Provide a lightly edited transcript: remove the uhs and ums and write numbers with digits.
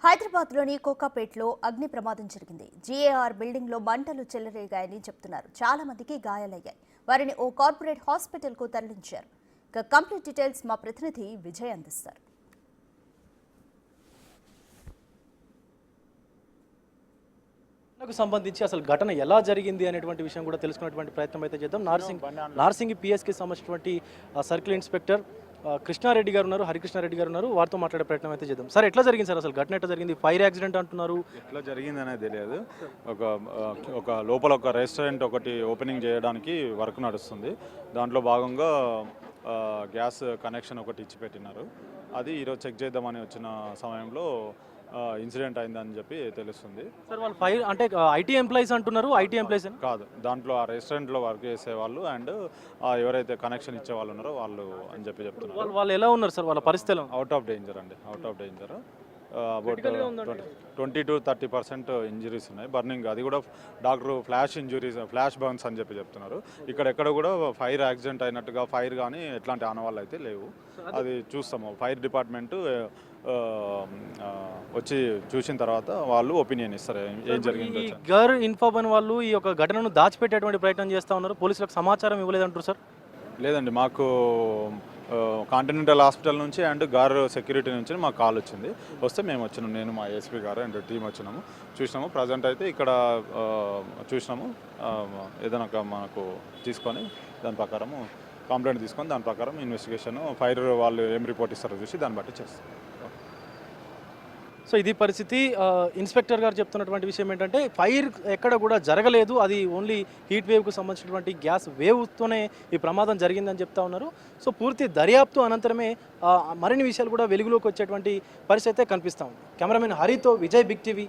హైదరాబాద్లోని కోకాపేట్లో అగ్ని ప్రమాదం జరిగింది. జీఏఆర్ బిల్డింగ్లో మంటలు చెలరేగాయని చెప్తున్నారు. చాలా మందికి గాయాలయ్యాయి. వారిని ఓ కార్పొరేట్ హాస్పిటల్కు తరలించారు. ఇక కంప్లీట్ డీటెయిల్స్ మా ప్రతినిధి విజయ్ అందిస్తారు. సంబంధించి అసలు ఘటన ఎలా జరిగింది అనేటువంటి విషయం కూడా తెలుసుకునేటువంటి ప్రయత్నం అయితే చేద్దాం. నార్సింగ్ పిఎస్కి సంబంధించినటువంటి సర్కిల్ ఇన్స్పెక్టర్ కృష్ణారెడ్డి గారు ఉన్నారు, హరికృష్ణారెడ్డి గారు ఉన్నారు. వారితో మాట్లాడే ప్రయత్నం అయితే చేద్దాం. సార్, ఎట్లా జరిగింది సార్? అసలు ఘటన ఎట్లా జరిగింది? ఫైర్ యాక్సిడెంట్ అంటున్నారు, ఎట్లా జరిగింది అనేది తెలియదు. ఒక లోపల ఒక రెస్టారెంట్ ఒకటి ఓపెనింగ్ చేయడానికి వర్క్ నడుస్తుంది. దాంట్లో భాగంగా గ్యాస్ కనెక్షన్ ఒకటి ఇచ్చి పెట్టినారు. అది ఈరోజు చెక్ చేద్దామని వచ్చిన సమయంలో ఇన్సిడెంట్ అయిందని చెప్పి తెలుస్తుంది. సార్, వాళ్ళు ఫైర్ అంటే ఐటీ ఎంప్లాయీస్ అంటున్నారు. ఐటీ ఎంప్లాయీస్ కాదు, దాంట్లో ఆ రెస్టారెంట్లో వర్క్ చేసేవాళ్ళు అండ్ ఎవరైతే కనెక్షన్ ఇచ్చే వాళ్ళు ఉన్నారో వాళ్ళు అని చెప్పి చెప్తున్నారు. వాళ్ళు ఎలా ఉన్నారు సార్? వాళ్ళ పరిస్థితులు అవుట్ ఆఫ్ డేంజర్ అండి, out of danger. About 20-30% injuries ఉన్నాయి. బర్నింగ్, అది కూడా డాక్టర్ ఫ్లాష్ బర్న్స్ అని చెప్పి చెప్తున్నారు. ఎక్కడ కూడా ఫైర్ యాక్సిడెంట్ అయినట్టుగా ఫైర్ కానీ ఎట్లాంటి ఆనవాళ్ళు అయితే లేవు. అది చూస్తాము. ఫైర్ డిపార్ట్మెంట్ వచ్చి చూసిన తర్వాత వాళ్ళు ఒపీనియన్ ఇస్తారు ఏం జరిగింది. గర్ ఇన్ఫార్మ్ వాళ్ళు ఈ యొక్క ఘటనను దాచిపెట్టేటువంటి ప్రయత్నం చేస్తూ ఉన్నారు. పోలీసులకు సమాచారం ఇవ్వలేదంటారు సార్? లేదండి, మాకు కాంటినెంటల్ హాస్పిటల్ నుంచి అండ్ గార్ సెక్యూరిటీ నుంచి మాకు కాల్ వచ్చింది. వస్తే మేము వచ్చినాము, నేను మా ఎస్పీ గారు అండ్ టీం వచ్చినాము, చూసినాము. ప్రజెంట్ అయితే ఇక్కడ చూసినాము. ఏదైనా మనకు తీసుకొని దాని ప్రకారము కంప్లైంట్ తీసుకొని దాని ప్రకారం ఇన్వెస్టిగేషన్ ఫైర్ వాళ్ళు ఏం రిపోర్ట్ ఇస్తారో చూసి దాన్ని బట్టి చేస్తాం. సో ఇది పరిస్థితి. ఇన్స్పెక్టర్ గారు చెప్తున్నటువంటి విషయం ఏంటంటే ఫైర్ ఎక్కడ కూడా జరగలేదు, అది ఓన్లీ హీట్ వేవ్కు సంబంధించినటువంటి గ్యాస్ వేవ్తోనే ఈ ప్రమాదం జరిగిందని చెప్తా ఉన్నారు. సో పూర్తి దర్యాప్తు అనంతరమే మరిన్ని విషయాలు కూడా వెలుగులోకి వచ్చేటువంటి పరిస్థితి అయితే కనిపిస్తూ ఉంది. కెమెరామెన్ హరితో విజయ్, బిగ్ టీవీ.